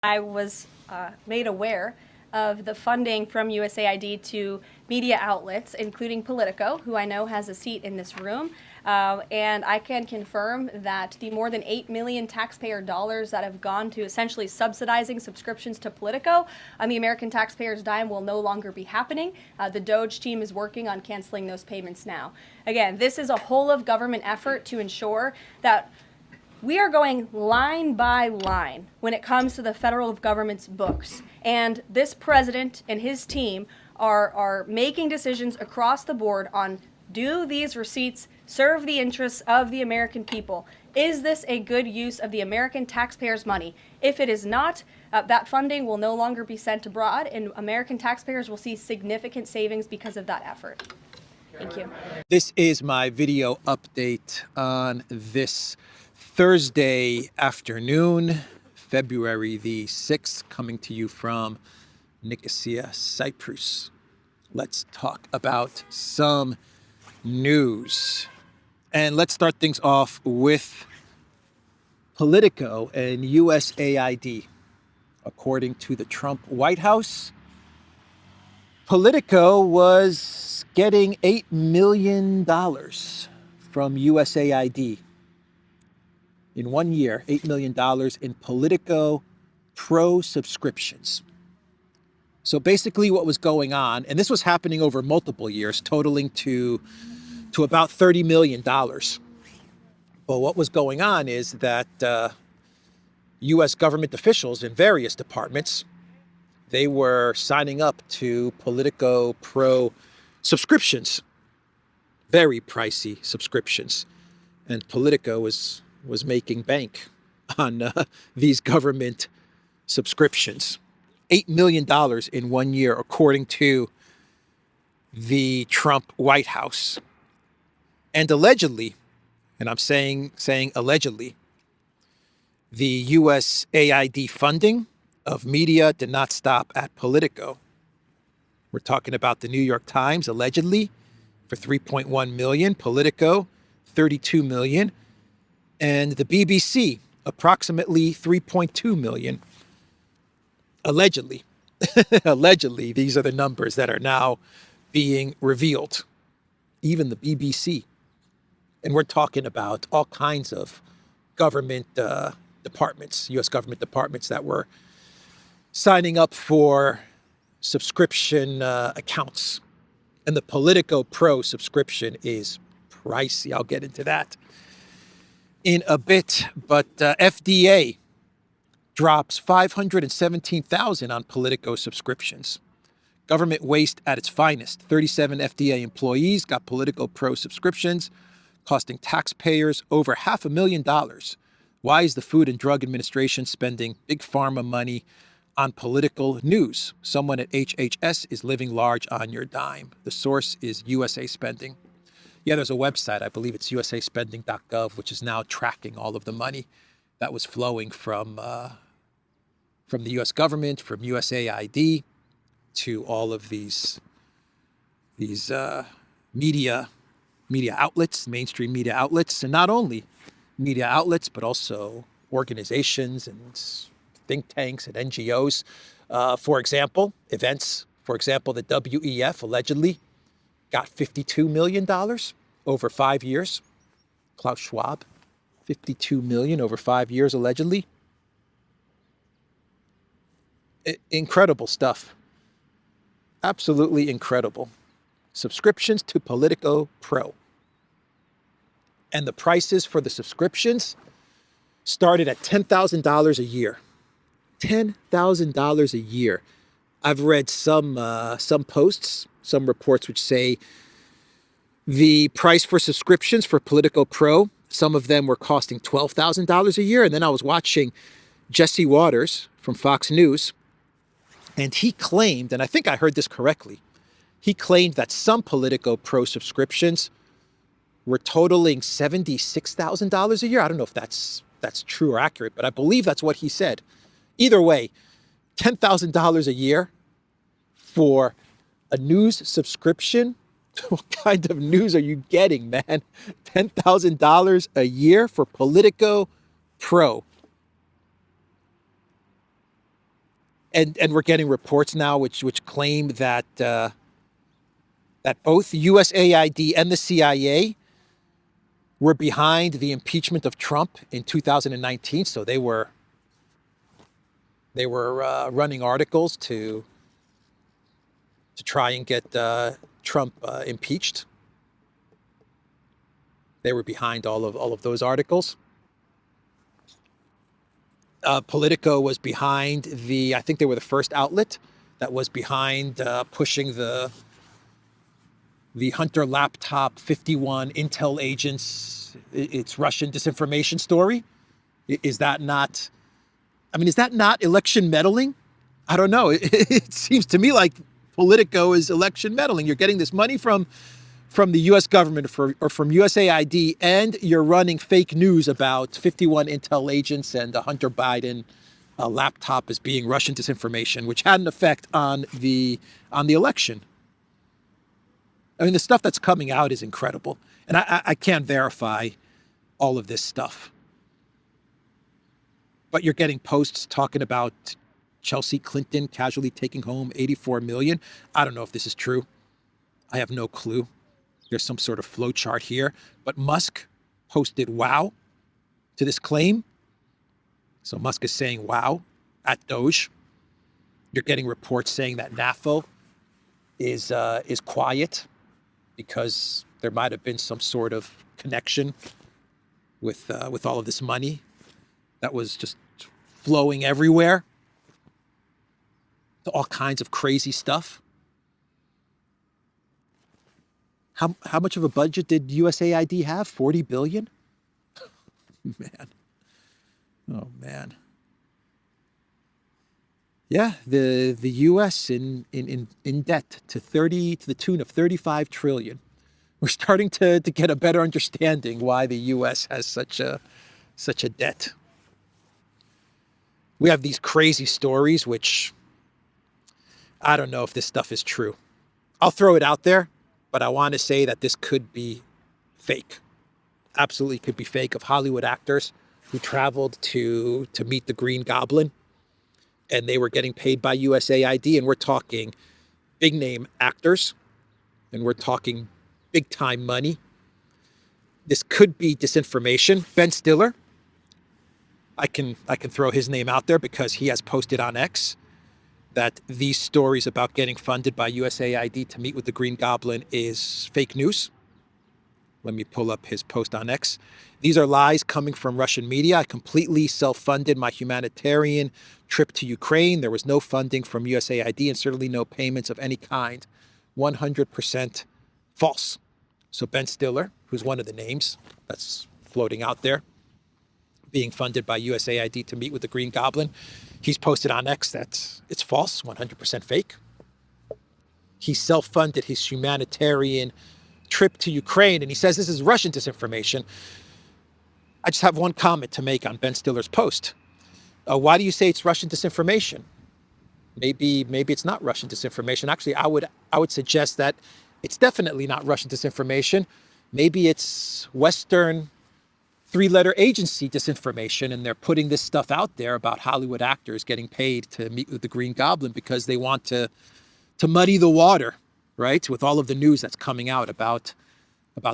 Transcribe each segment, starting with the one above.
I was made aware of the funding from USAID to media outlets, including Politico, who I know has a seat in this room. And I can confirm that the more than 8 million taxpayer dollars that have gone to essentially subsidizing subscriptions to Politico on the American taxpayers' dime will no longer be happening. The DOJ team is working on canceling those payments now. Again, this is a whole of government effort to ensure that we are going line by line when it comes to the federal government's books. And this president and his team are making decisions across the board on, do these receipts serve the interests of the American people? Is this a good use of the American taxpayers' money? If it is not, that funding will no longer be sent abroad, and American taxpayers will see significant savings because of that effort. Thank you. This is my video update on this Thursday afternoon, February the 6th, coming to you from Nicosia, Cyprus. Let's talk about some news. And let's start things off with Politico and USAID. According to the Trump White House, Politico was getting $8 million from USAID. In 1 year, $8 million in Politico Pro subscriptions. So basically what was going on, and this was happening over multiple years, totaling to about $30 million. But what was going on is that U.S. government officials in various departments, they were signing up to Politico Pro subscriptions, very pricey subscriptions. And Politico was making bank on these government subscriptions. $8 million in 1 year, according to the Trump White House. And allegedly, and I'm saying allegedly, the USAID funding of media did not stop at Politico. We're talking about the New York Times, allegedly, for $3.1 million, Politico, $32 million, and the BBC, approximately $3.2 million. Allegedly. Allegedly, these are the numbers that are now being revealed. Even the BBC. And we're talking about all kinds of government departments, U.S. government departments that were signing up for subscription accounts. And the Politico Pro subscription is pricey. I'll get into that in a bit. But FDA drops $517,000 on Politico subscriptions. Government waste at its finest. 37 FDA employees got Politico Pro subscriptions, costing taxpayers over $500,000. Why is the Food and Drug Administration spending big pharma money on political news? Someone at HHS is living large on your dime. The source is USA Spending. Yeah, there's a website, I believe it's usaspending.gov, which is now tracking all of the money that was flowing from the U.S. government, from USAID, to all of these media outlets, mainstream media outlets, and not only media outlets, but also organizations and think tanks and NGOs. For example, events. For example, the WEF allegedly got $52 million over 5 years. Klaus Schwab, $52 million over 5 years, allegedly. Incredible stuff. Absolutely incredible. Subscriptions to Politico Pro. And the prices for the subscriptions started at $10,000 a year. $10,000 a year. I've read some posts, some reports which say the price for subscriptions for Politico Pro, some of them were costing $12,000 a year. And then I was watching Jesse Waters from Fox News, and he claimed, and I think I heard this correctly, he claimed that some Politico Pro subscriptions were totaling $76,000 a year. I don't know if that's true or accurate, but I believe that's what he said. Either way, $10,000 a year for a news subscription. What kind of news are you getting, man? $10,000 a year for Politico Pro. And we're getting reports now which claim that that both USAID and the CIA were behind the impeachment of Trump in 2019. So they were running articles to try and get Trump impeached. They were behind all of those articles. Politico was behind I think they were the first outlet that was behind pushing the Hunter laptop 51 intel agents, it's Russian disinformation story. Is that not, is that not election meddling? I don't know. It seems to me like Politico is election meddling. You're getting this money from the U.S. government or from USAID, and you're running fake news about 51 intel agents and a Hunter Biden laptop as being Russian disinformation, which had an effect on the election. The stuff that's coming out is incredible, and I can't verify all of this stuff. But you're getting posts talking about Chelsea Clinton casually taking home $84 million. I don't know if this is true. I have no clue. There's some sort of flow chart here. But Musk posted wow to this claim. So Musk is saying wow at Doge. You're getting reports saying that NAFO is quiet because there might have been some sort of connection with all of this money that was just flowing everywhere to all kinds of crazy stuff. How much of a budget did USAID have? 40 billion? Man. Oh man. Yeah, the US in debt to the tune of 35 trillion. We're starting to get a better understanding why the US has such a debt. We have these crazy stories, which I don't know if this stuff is true. I'll throw it out there, but I want to say that this could be fake. Absolutely could be fake, of Hollywood actors who traveled to meet the Green Goblin, and they were getting paid by USAID, and we're talking big name actors, and we're talking big time money. This could be disinformation. Ben Stiller, I can throw his name out there because he has posted on X that these stories about getting funded by USAID to meet with the Green Goblin is fake news. Let me pull up his post on X. These are lies coming from Russian media. I completely self-funded my humanitarian trip to Ukraine. There was no funding from USAID and certainly no payments of any kind. 100% false. So Ben Stiller, who's one of the names that's floating out there, being funded by USAID to meet with the Green Goblin, he's posted on X that it's false, 100% fake. He self-funded his humanitarian trip to Ukraine, and he says this is Russian disinformation. I just have one comment to make on Ben Stiller's post. Why do you say it's Russian disinformation? Maybe it's not Russian disinformation. Actually, I would suggest that it's definitely not Russian disinformation. Maybe it's Western three-letter agency disinformation, and they're putting this stuff out there about Hollywood actors getting paid to meet with the Green Goblin because they want to muddy the water, right? With all of the news that's coming out about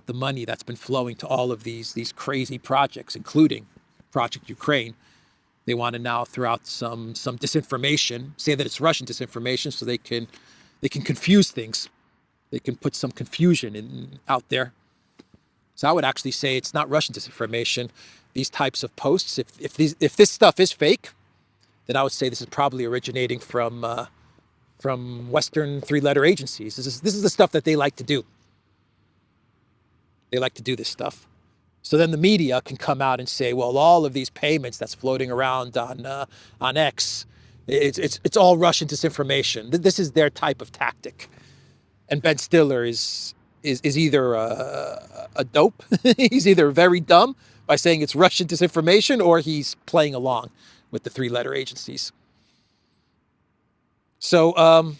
the money that's been flowing to all of these crazy projects, including Project Ukraine. They want to now throw out some disinformation, say that it's Russian disinformation, so they can confuse things. They can put some confusion out there. So I would actually say it's not Russian disinformation. These types of posts, if this stuff is fake, then I would say this is probably originating from Western three-letter agencies. This is the stuff that they like to do. They like to do this stuff. So then the media can come out and say, well, all of these payments that's floating around on X, it's all Russian disinformation. This is their type of tactic. And Ben Stiller is either a dope, he's either very dumb by saying it's Russian disinformation, or he's playing along with the three-letter agencies. So,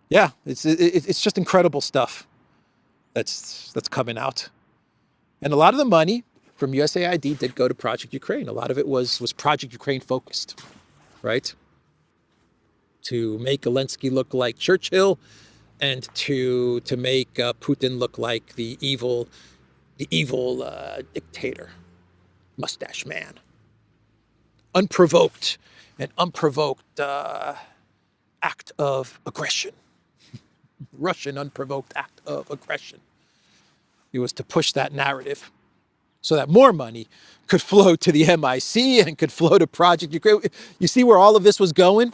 yeah, it's just incredible stuff that's coming out. And a lot of the money from USAID did go to Project Ukraine. A lot of it was Project Ukraine focused. right? To make Zelensky look like Churchill, and to make Putin look like the evil dictator, mustache man, an unprovoked act of aggression, Russian unprovoked act of aggression. It was to push that narrative so that more money could flow to the MIC and could flow to Project Ukraine. You see where all of this was going?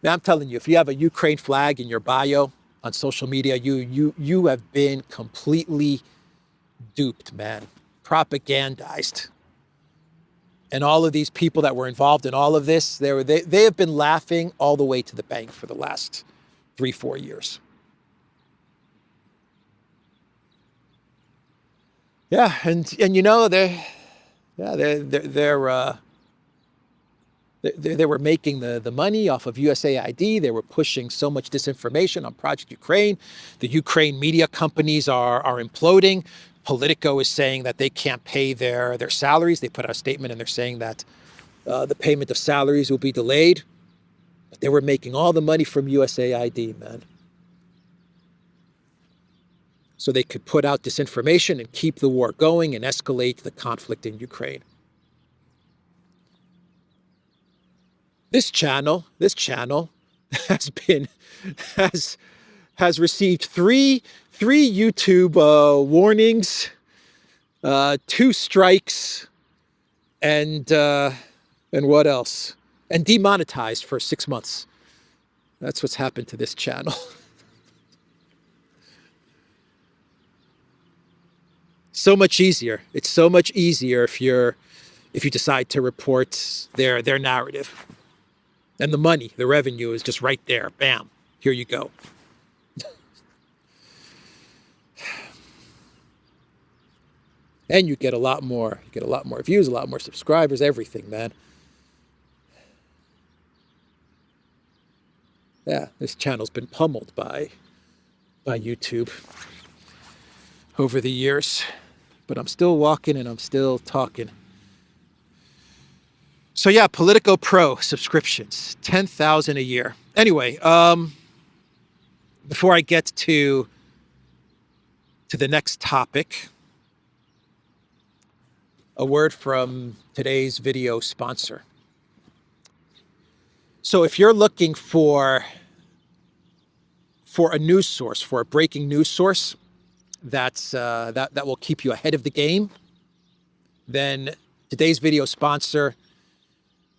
Now, I'm telling you, if you have a Ukraine flag in your bio on social media, you have been completely duped, man, propagandized. And all of these people that were involved in all of this, they have been laughing all the way to the bank for the last 3-4 years. Yeah, and you know they were making the money off of USAID. They were pushing so much disinformation on Project Ukraine. The Ukraine media companies are imploding. Politico is saying that they can't pay their salaries. They put out a statement and they're saying that the payment of salaries will be delayed. But they were making all the money from USAID, man. So they could put out disinformation and keep the war going and escalate the conflict in Ukraine. This channel has received three YouTube warnings, 2 strikes, and what else? And demonetized for 6 months. That's what's happened to this channel. So much easier. It's so much easier if you decide to report their narrative. And the money, the revenue is just right there. Bam. Here you go. And you get a lot more. You get a lot more views, a lot more subscribers, everything, man. Yeah, this channel's been pummeled by YouTube over the years. But I'm still walking and I'm still talking. So yeah, Politico Pro subscriptions, 10,000 a year. Anyway, before I get to the next topic, a word from today's video sponsor. So if you're looking for a news source, for a breaking news source that will keep you ahead of the game, then today's video sponsor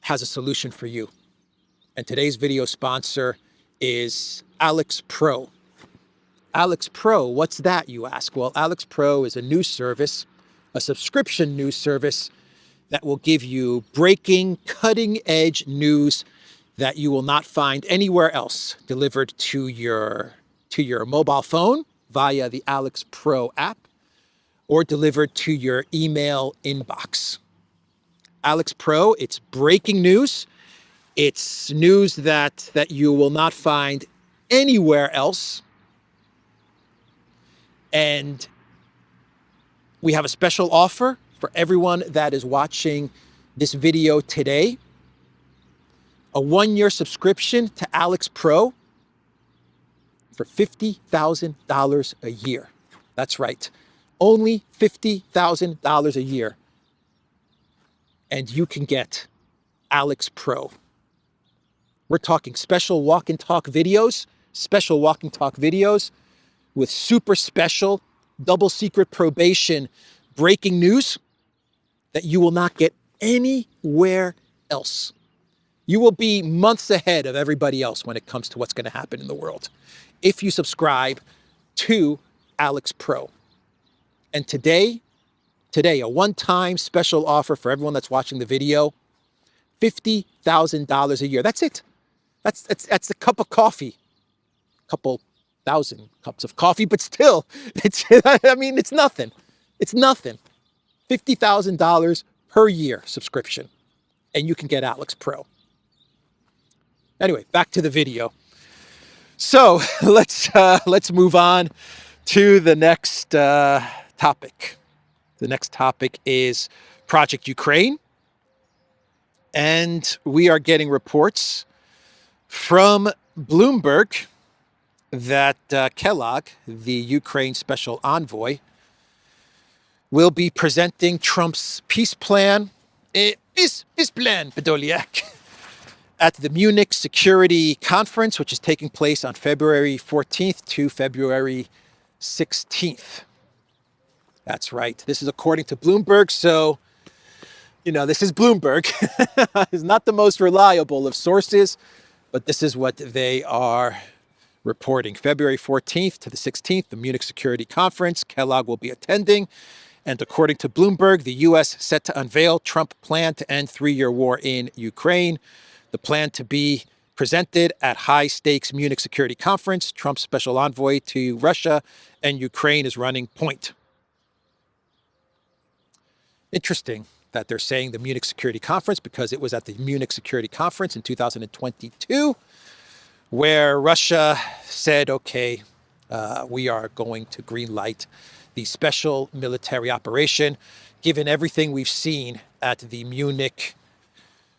has a solution for you. And today's video sponsor is ALEX Pro. ALEX Pro, what's that, you ask? Well, ALEX Pro is a news service, a subscription news service that will give you breaking, cutting-edge news that you will not find anywhere else, delivered to your mobile phone via the ALEX Pro app, or delivered to your email inbox. ALEX Pro, it's breaking news. It's news that you will not find anywhere else. And we have a special offer for everyone that is watching this video today. A 1-year subscription to ALEX Pro for $50,000 a year. That's right. Only $50,000 a year. And you can get ALEX Pro. We're talking special walk and talk videos with super special double secret probation breaking news that you will not get anywhere else. You will be months ahead of everybody else when it comes to what's going to happen in the world if you subscribe to ALEX Pro. And today, a one-time special offer for everyone that's watching the video, $50,000 a year. That's it. That's a cup of coffee, couple thousand cups of coffee, but still, it's nothing. It's nothing. $50,000 per year subscription, and you can get ALEX Pro. Anyway, back to the video. So let's move on to the next topic. The next topic is Project Ukraine. And we are getting reports from Bloomberg that Kellogg, the Ukraine special envoy, will be presenting Trump's peace plan, peace plan, Podolyak, at the Munich Security Conference, which is taking place on February 14th to February 16th. That's right. This is according to Bloomberg. So, this is Bloomberg. It's not the most reliable of sources, but this is what they are reporting. February 14th to the 16th, the Munich Security Conference. Kellogg will be attending. And according to Bloomberg, the U.S. set to unveil Trump plan to end three-year war in Ukraine. The plan to be presented at high-stakes Munich Security Conference. Trump's special envoy to Russia and Ukraine is running point. Interesting that they're saying the Munich Security Conference, because it was at the Munich Security Conference in 2022 where Russia said, okay, we are going to green light the special military operation, given everything we've seen at the Munich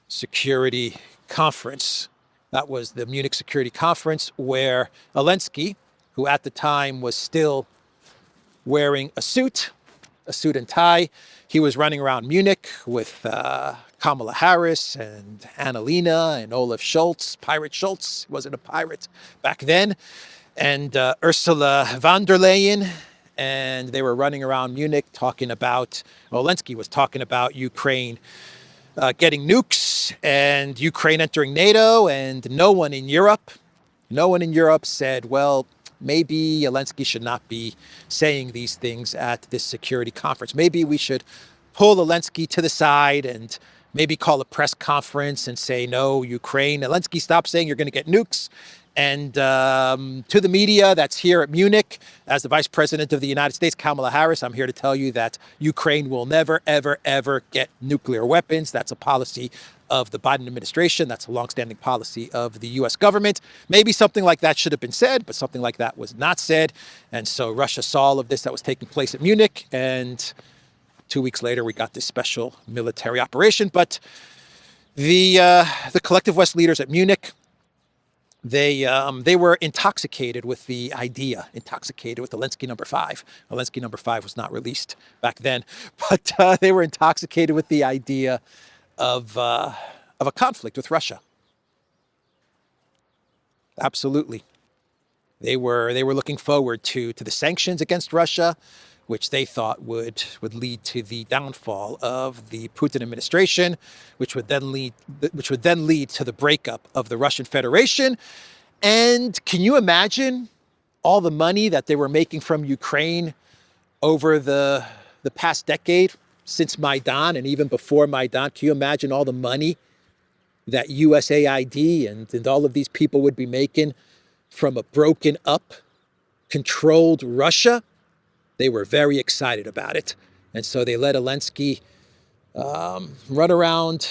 Security Conference. That was the Munich Security Conference where Zelensky, who at the time was still wearing a suit and tie, he was running around Munich with Kamala Harris and Annalena and Olaf Scholz, Pirate Scholz, he wasn't a pirate back then, and Ursula von der Leyen. And they were running around Munich talking about, Zelensky was talking about Ukraine getting nukes and Ukraine entering NATO, and no one in Europe said, well, maybe Zelensky should not be saying these things at this security conference. Maybe we should pull Zelensky to the side and maybe call a press conference and say, no, Ukraine, Zelensky, stop saying you're going to get nukes. And to the media that's here at Munich, as the Vice President of the United States, Kamala Harris, I'm here to tell you that Ukraine will never, ever, ever get nuclear weapons. That's a policy of the Biden administration. That's a longstanding policy of the U.S. government. Maybe something like that should have been said, but something like that was not said. And so Russia saw all of this that was taking place at Munich. And 2 weeks later, we got this special military operation. But the Collective West leaders at Munich, they were intoxicated with the idea, intoxicated with Zelensky number 5. Zelensky number 5 was not released back then, but they were intoxicated with the idea of a conflict with Russia. Absolutely. They were looking forward to the sanctions against Russia, which they thought would lead to the downfall of the Putin administration, which would then lead to the breakup of the Russian Federation. And can you imagine all the money that they were making from Ukraine over the past decade, since Maidan and even before Maidan? Can you imagine all the money that USAID and all of these people would be making from a broken up, controlled Russia? They were very excited about it. And so they let Zelensky run around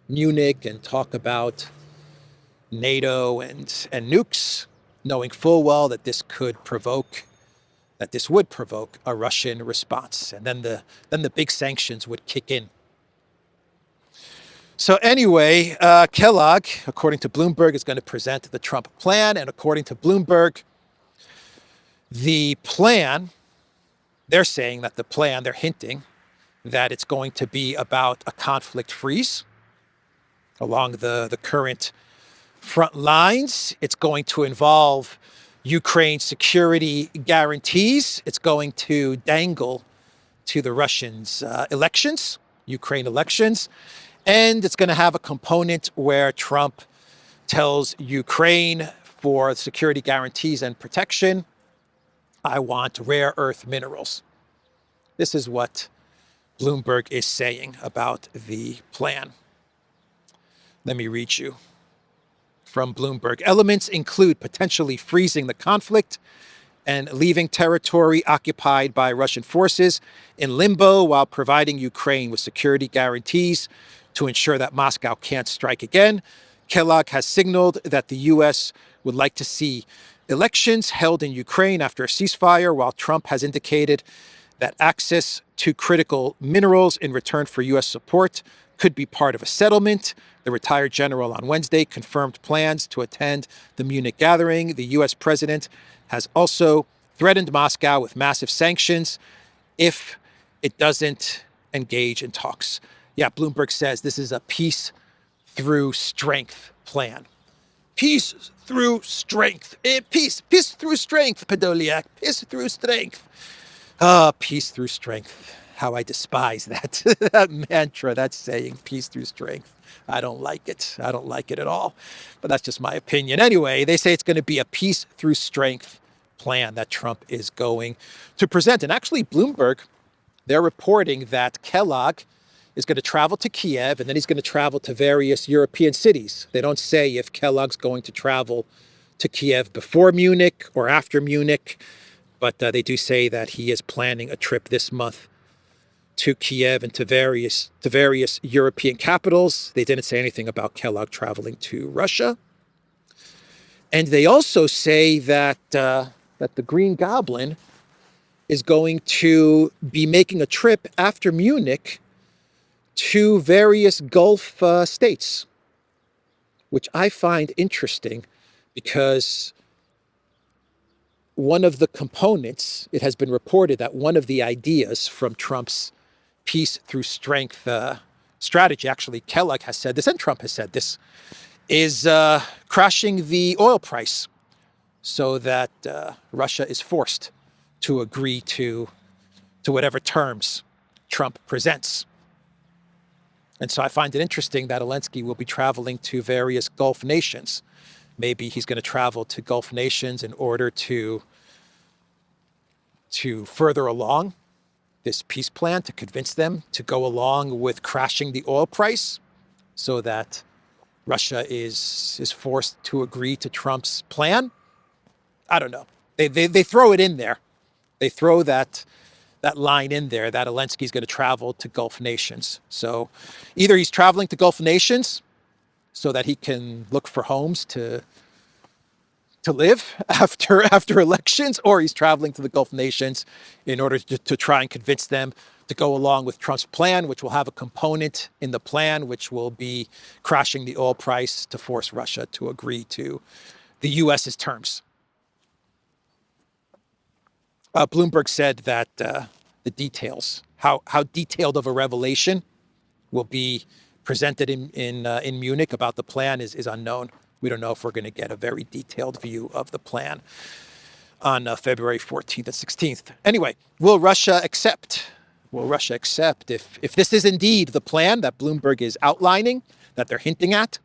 Munich and talk about NATO and nukes, knowing full well that this would provoke a Russian response. And then the big sanctions would kick in. So anyway, Kellogg, according to Bloomberg, is going to present the Trump plan. And according to Bloomberg, the plan, they're saying that they're hinting that it's going to be about a conflict freeze along the current front lines. It's going to involve Ukraine security guarantees. It's going to dangle to the Russians' elections, Ukraine elections. And it's going to have a component where Trump tells Ukraine, for security guarantees and protection, I want rare earth minerals. This is what Bloomberg is saying about the plan. Let me read you from Bloomberg. Elements include potentially freezing the conflict and leaving territory occupied by Russian forces in limbo while providing Ukraine with security guarantees to ensure that Moscow can't strike again. Kellogg has signaled that the U.S. would like to see elections held in Ukraine after a ceasefire, while Trump has indicated that access to critical minerals in return for U.S. support could be part of a settlement. The retired general on Wednesday confirmed plans to attend the Munich gathering. The U.S. president has also threatened Moscow with massive sanctions if it doesn't engage in talks. Yeah, Bloomberg says this is a peace through strength plan. Peace through strength. Peace through strength, Podolyak. Peace through strength. Peace through strength. How I despise that, that mantra, that saying, peace through strength. I don't like it. I don't like it at all. But that's just my opinion. Anyway, they say it's going to be a peace through strength plan that Trump is going to present. And actually, Bloomberg, they're reporting that Kellogg is going to travel to Kiev, and then he's going to travel to various European cities. They don't say if Kellogg's going to travel to Kiev before Munich or after Munich, but they do say that he is planning a trip this month to Kiev and to various European capitals. They didn't say anything about Kellogg traveling to Russia. And they also say that that the Green Goblin is going to be making a trip after Munich to various Gulf states, which I find interesting because one of the components, it has been reported that one of the ideas from Trump's peace through strength strategy, actually Kellogg has said this and Trump has said this, is crashing the oil price so that Russia is forced to agree to whatever terms Trump presents. And so I find it interesting that Zelensky will be traveling to various Gulf nations. Maybe he's going to travel to Gulf nations in order to further along this peace plan, to convince them to go along with crashing the oil price so that Russia is forced to agree to Trump's plan. I don't know. They throw it in there. They throw that line in there that Zelensky's going to travel to Gulf nations. So either he's traveling to Gulf nations so that he can look for homes to live after elections, or he's traveling to the Gulf nations in order to try and convince them to go along with Trump's plan, which will have a component in the plan which will be crashing the oil price to force Russia to agree to the U.S.'s terms. Bloomberg said that the details, how detailed of a revelation will be presented in Munich about the plan is unknown. We don't know if we're going to get a very detailed view of the plan on February 14th and 16th. Anyway, will Russia accept? Will Russia accept if this is indeed the plan that Bloomberg is outlining, that they're hinting at?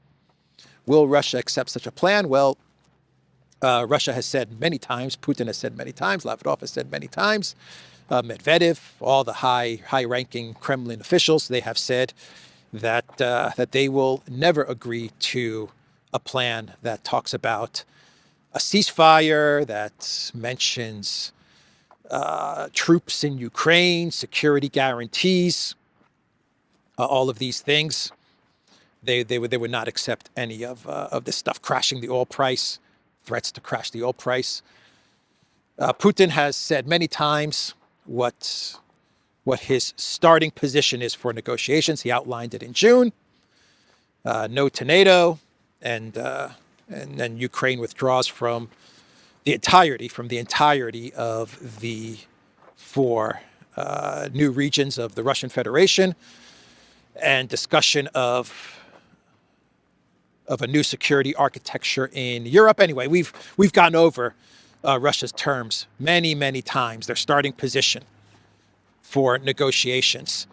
Will Russia accept such a plan? Well, Russia has said many times, Putin has said many times, Lavrov has said many times, Medvedev, all the high-ranking Kremlin officials, they have said that they will never agree to a plan that talks about a ceasefire, that mentions troops in Ukraine, security guarantees, all of these things. They would not accept any of this stuff, crashing the oil price, threats to crash the oil price. Putin has said many times what his starting position is for negotiations. He outlined it in June. No to NATO, and then Ukraine withdraws from the entirety of the 4 new regions of the Russian Federation, and discussion of a new security architecture in Europe. Anyway, we've gone over Russia's terms many times, their starting position for negotiations.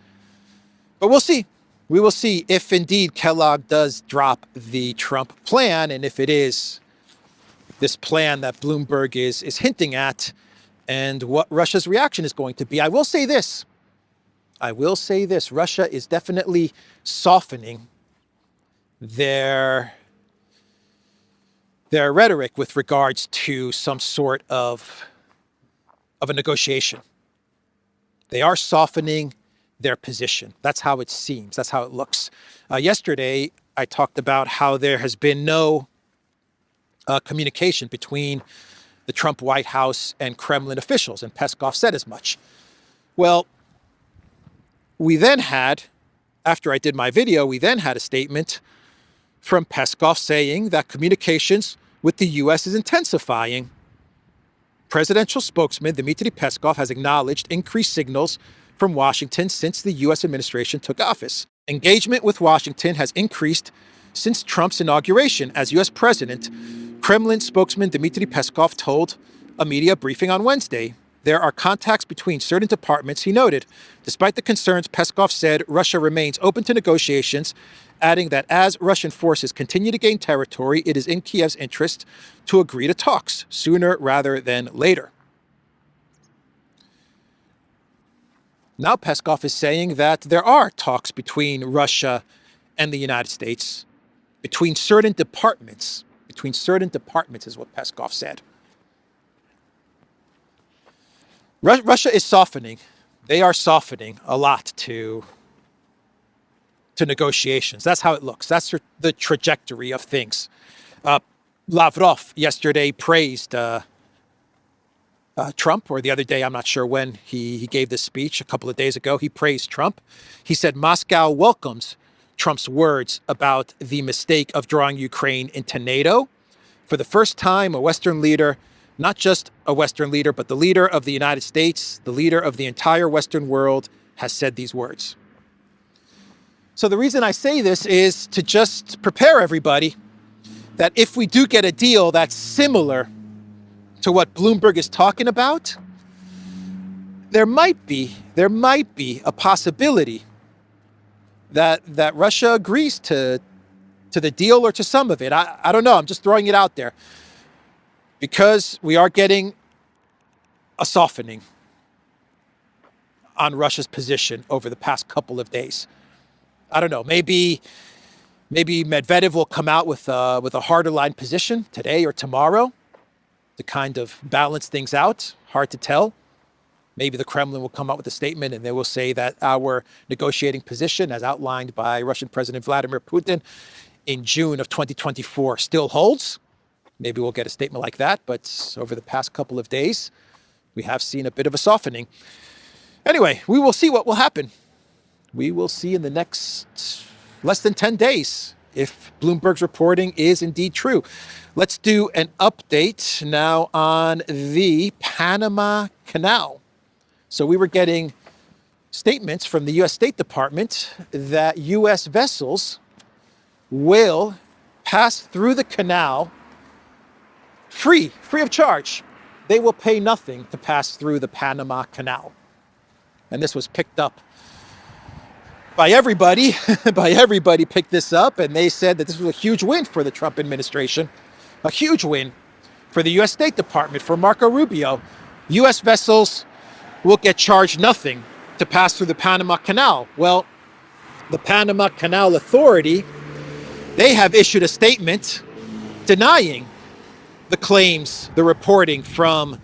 But we'll see. We will see if indeed Kellogg does drop the Trump plan, and if it is this plan that Bloomberg is hinting at, and what Russia's reaction is going to be. I will say this. Russia is definitely softening their rhetoric with regards to some sort of a negotiation. They are softening their position. That's how it seems. That's how it looks. Yesterday, I talked about how there has been no communication between the Trump White House and Kremlin officials, and Peskov said as much. Well, we then had After I did my video, we then had a statement from Peskov saying that communications with the U.S. is intensifying. Presidential spokesman Dmitry Peskov has acknowledged increased signals from Washington since the U.S. administration took office. Engagement with Washington has increased since Trump's inauguration as U.S. president, Kremlin spokesman Dmitry Peskov told a media briefing on Wednesday. There are contacts between certain departments, he noted. Despite the concerns, Peskov said Russia remains open to negotiations, adding that as Russian forces continue to gain territory, it is in Kiev's interest to agree to talks sooner rather than later. Now Peskov is saying that there are talks between Russia and the United States, between certain departments. Between certain departments is what Peskov said. Russia is softening. They are softening a lot to negotiations. That's how it looks. That's the trajectory of things. Lavrov yesterday praised Trump, or the other day, I'm not sure when he gave this speech, a couple of days ago, he praised Trump. He said Moscow welcomes Trump's words about the mistake of drawing Ukraine into NATO. For the first time, a Western leader, not just a Western leader, but the leader of the United States, the leader of the entire Western world, has said these words. So the reason I say this is to just prepare everybody that if we do get a deal that's similar to what Bloomberg is talking about, there might be a possibility that Russia agrees to the deal or to some of it. I don't know. I'm just throwing it out there because we are getting a softening on Russia's position over the past couple of days. I don't know. Maybe Medvedev will come out with a harder line position today or tomorrow to kind of balance things out. Hard to tell. Maybe the Kremlin will come out with a statement and they will say that our negotiating position, as outlined by Russian President Vladimir Putin in June of 2024, still holds. Maybe we'll get a statement like that. But over the past couple of days, we have seen a bit of a softening. Anyway, we will see what will happen. We will see in the next less than 10 days if Bloomberg's reporting is indeed true. Let's do an update now on the Panama Canal. So we were getting statements from the U.S. State Department that U.S. vessels will pass through the canal free of charge. They will pay nothing to pass through the Panama Canal. And this was picked up by everybody. Everybody picked this up, and they said that this was a huge win for the Trump administration, a huge win for the U.S. State Department, for Marco Rubio. U.S. vessels will get charged nothing to pass through the Panama Canal. Well, the Panama Canal Authority, they have issued a statement denying the claims, the reporting from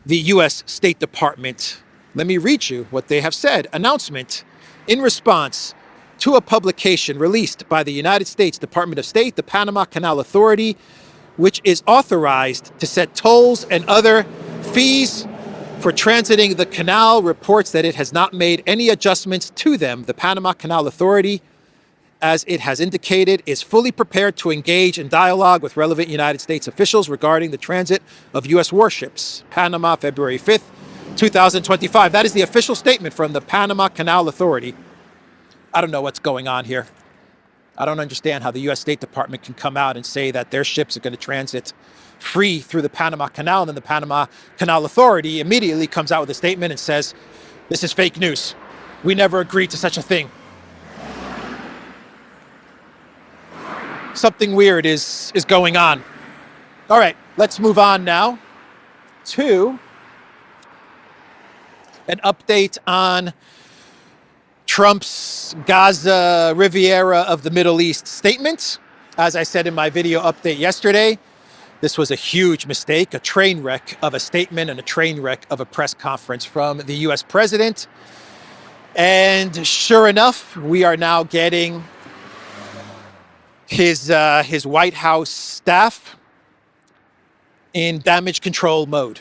the U.S. State Department. Let me read you what they have said. Announcement. In response to a publication released by the United States Department of State, the Panama Canal Authority, which is authorized to set tolls and other fees for transiting the canal, reports that it has not made any adjustments to them. The Panama Canal Authority, as it has indicated, is fully prepared to engage in dialogue with relevant United States officials regarding the transit of U.S. warships. Panama, February 5th, 2025. That is the official statement from the Panama Canal Authority. I don't know what's going on here. I don't understand how the U.S. State Department can come out and say that their ships are going to transit free through the Panama Canal, and then the Panama Canal Authority immediately comes out with a statement and says, this is fake news. We never agreed to such a thing. Something weird is going on. All right, let's move on now to an update on Trump's Gaza Riviera of the Middle East statement. As I said in my video update yesterday, this was a huge mistake, a train wreck of a statement and a train wreck of a press conference from the U.S. president. And sure enough, we are now getting his White House staff in damage control mode.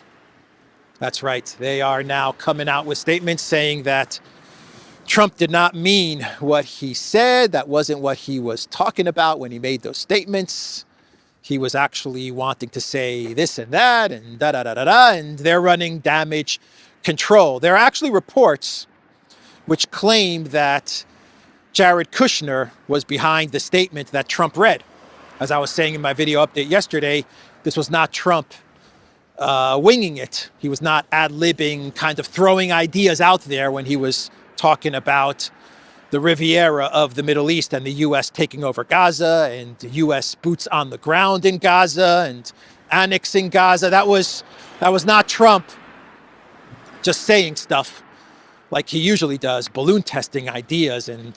That's right. They are now coming out with statements saying that Trump did not mean what he said. That wasn't what he was talking about when he made those statements. He was actually wanting to say this and that and da-da-da-da-da, and they're running damage control. There are actually reports which claim that Jared Kushner was behind the statement that Trump read. As I was saying in my video update yesterday, this was not Trump winging it. He was not ad-libbing, kind of throwing ideas out there when he was talking about the Riviera of the Middle East and the U.S. taking over Gaza and the U.S. boots on the ground in Gaza and annexing Gaza. That was not Trump just saying stuff like he usually does, balloon testing ideas and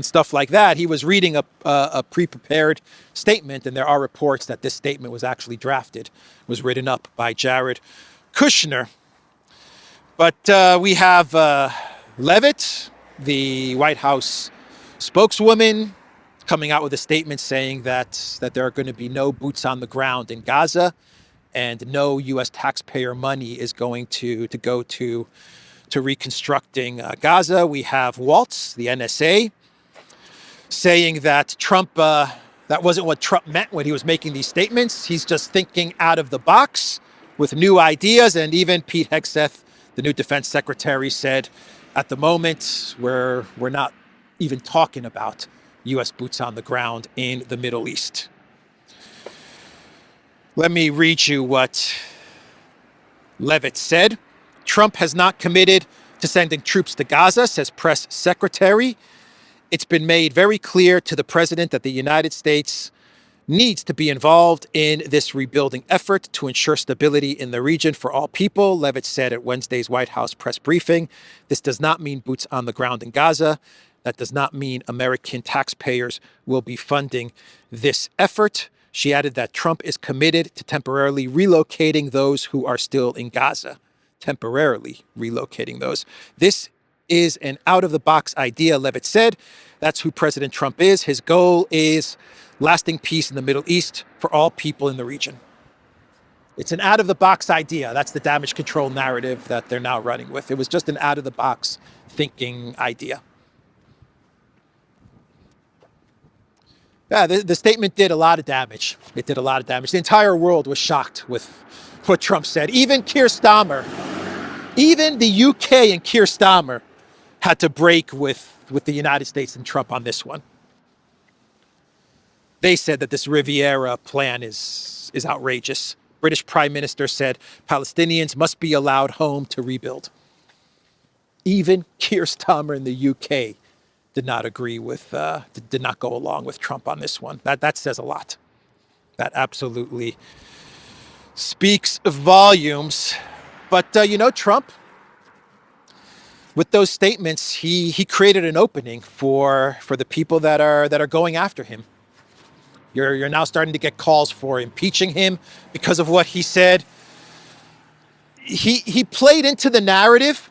stuff like that. He was reading a pre-prepared statement, and there are reports that this statement was actually drafted, was written up by Jared Kushner. But we have Leavitt, the White House spokeswoman, coming out with a statement saying that there are going to be no boots on the ground in Gaza, and no U.S. taxpayer money is going to go to reconstructing Gaza. We have Waltz, the NSA, saying that Trump, that wasn't what Trump meant when he was making these statements. He's just thinking out of the box with new ideas. And even Pete Hegseth, the new defense secretary, said at the moment we're not even talking about U.S. boots on the ground in the Middle East. Let me read you what Leavitt said. Trump has not committed to sending troops to Gaza, says press secretary. It's been made very clear to the president that the United States needs to be involved in this rebuilding effort to ensure stability in the region for all people, Leavitt said at Wednesday's White House press briefing. This does not mean boots on the ground in Gaza. That does not mean American taxpayers will be funding this effort. She added that Trump is committed to temporarily relocating those who are still in Gaza. Temporarily relocating those. This is an out-of-the-box idea, Leavitt said. That's who President Trump is. His goal is lasting peace in the Middle East for all people in the region. It's an out-of-the-box idea. That's the damage control narrative that they're now running with. It was just an out-of-the-box thinking idea. Yeah, the statement did a lot of damage. It did a lot of damage. The entire world was shocked with what Trump said. Even Keir Starmer, even the UK and Keir Starmer had to break with the United States and Trump on this one. They said that this Riviera plan is outrageous. British Prime Minister said Palestinians must be allowed home to rebuild. Even Keir Starmer in the UK did not agree with, did not go along with Trump on this one. That says a lot. That absolutely speaks volumes. But Trump, with those statements, he created an opening for the people that are going after him. You're now starting to get calls for impeaching him because of what he said. He played into the narrative.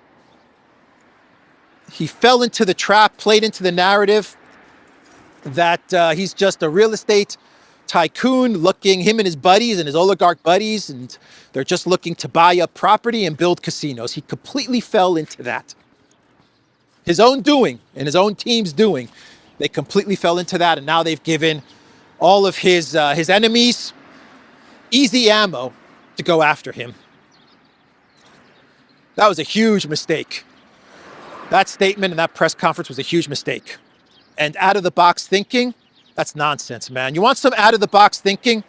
He fell into the trap, played into the narrative that he's just a real estate tycoon him and his buddies and his oligarch buddies, and they're just looking to buy up property and build casinos. He completely fell into that. His own doing and his own team's doing. They completely fell into that, and now they've given all of his enemies easy ammo to go after him. That was a huge mistake. That statement and that press conference was a huge mistake. And out-of-the-box thinking, that's nonsense, man. You want some out-of-the-box thinking?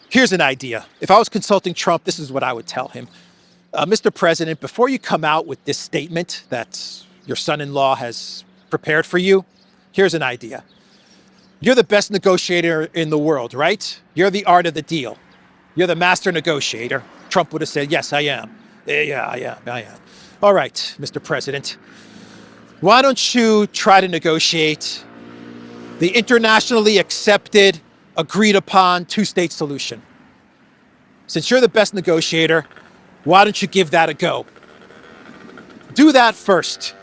Here's an idea. If I was consulting Trump, this is what I would tell him. Mr. President, before you come out with this statement that your son-in-law has prepared for you, here's an idea. You're the best negotiator in the world, right? You're the art of the deal. You're the master negotiator. Trump would have said, yes, I am. Yeah, I am. All right, Mr. President, why don't you try to negotiate the internationally accepted, agreed upon two-state solution? Since you're the best negotiator, why don't you give that a go? Do that first.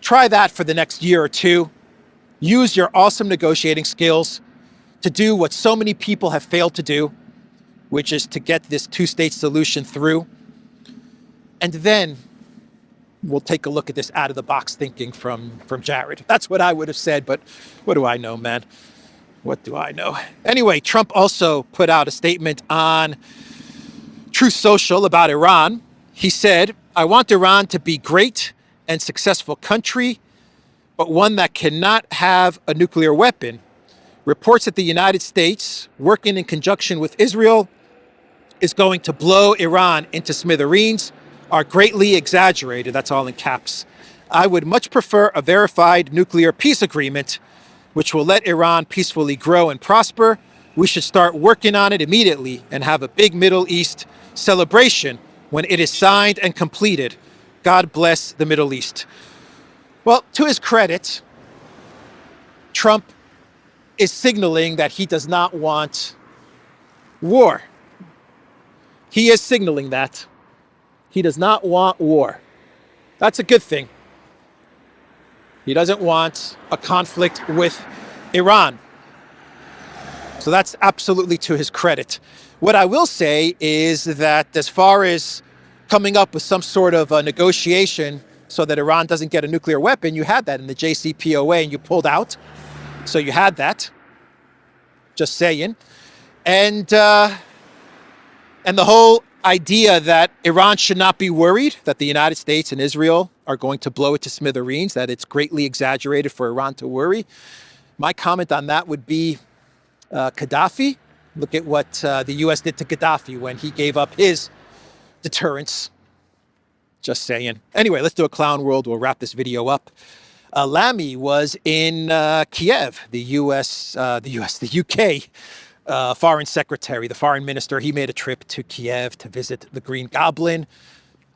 Try that for the next year or two. Use your awesome negotiating skills to do what so many people have failed to do, which is to get this two-state solution through. And then we'll take a look at this out of the box thinking from Jared. That's what I would have said, but what do I know, man? What do I know? Anyway, Trump also put out a statement on Truth Social about Iran. He said, I want Iran to be great and successful country, but one that cannot have a nuclear weapon. Reports that the United States, working in conjunction with Israel, is going to blow Iran into smithereens are greatly exaggerated. That's all in caps. I would much prefer a verified nuclear peace agreement, which will let Iran peacefully grow and prosper. We should start working on it immediately and have a big Middle East celebration when it is signed and completed. God bless the Middle East. Well, to his credit, Trump is signaling that he does not want war. He is signaling that he does not want war. That's a good thing. He doesn't want a conflict with Iran. So that's absolutely to his credit. What I will say is that as far as coming up with some sort of a negotiation so that Iran doesn't get a nuclear weapon, you had that in the JCPOA and you pulled out. So you had that. Just saying. And the whole idea that Iran should not be worried that the United States and Israel are going to blow it to smithereens, that it's greatly exaggerated for Iran to worry. My comment on that would be Gaddafi. Look at what the U.S. did to Gaddafi when he gave up his deterrence. Just saying. Anyway, let's do a clown world. We'll wrap this video up. Lamy was in Kiev, the UK foreign secretary, the foreign minister. He made a trip to Kiev to visit the Green Goblin.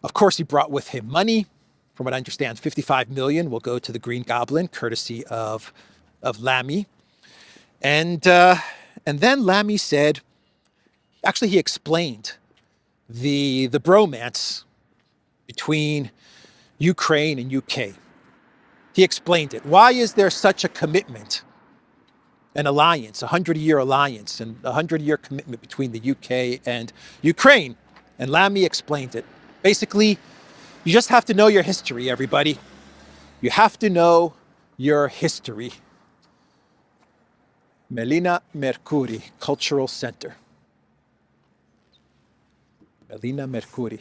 Of course, he brought with him money. From what I understand, 55 million will go to the Green Goblin, courtesy of Lamy. And then Lamy said, actually, he explained the bromance between Ukraine and UK. He explained it. Why is there such a commitment, an alliance, a 100-year alliance, and a 100-year commitment between the UK and Ukraine? And Lamy explained it. Basically, you just have to know your history, everybody. You have to know your history. Melina Mercouri, Cultural Center. Melina Mercouri.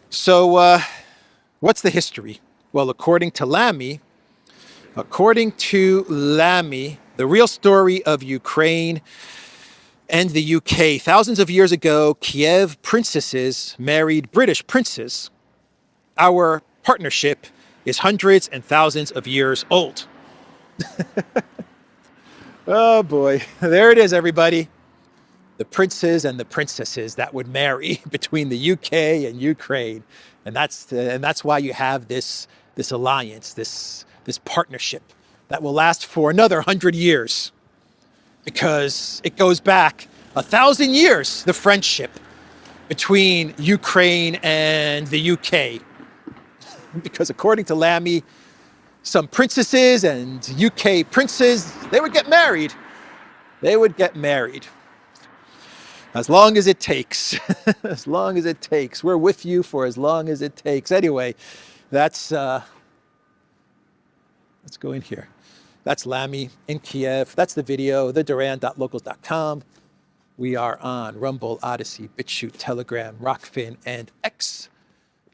So, what's the history? Well, according to Lamy, the real story of Ukraine and the UK, thousands of years ago, Kiev princesses married British princes. Our partnership is hundreds and thousands of years old. Oh boy, there it is, everybody. The princes and the princesses that would marry between the UK and Ukraine, and that's why you have this alliance, this partnership that will last for another 100 years, because it goes back 1,000 years, the friendship between Ukraine and the UK. Because according to Lamy, some princesses and UK princes, they would get married. They would get married. As long as it takes. As long as it takes. We're with you for as long as it takes. Anyway, let's go in here. That's Lamy in Kiev. That's the video, theduran.locals.com. We are on Rumble, Odyssey, BitChute, Telegram, Rockfin, and X.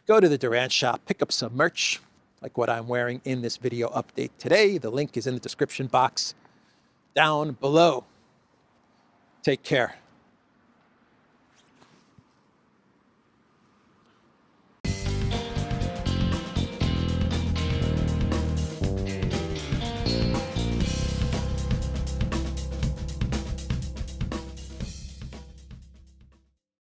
Go to the Duran shop, pick up some merch, like what I'm wearing in this video update today. The link is in the description box down below. Take care.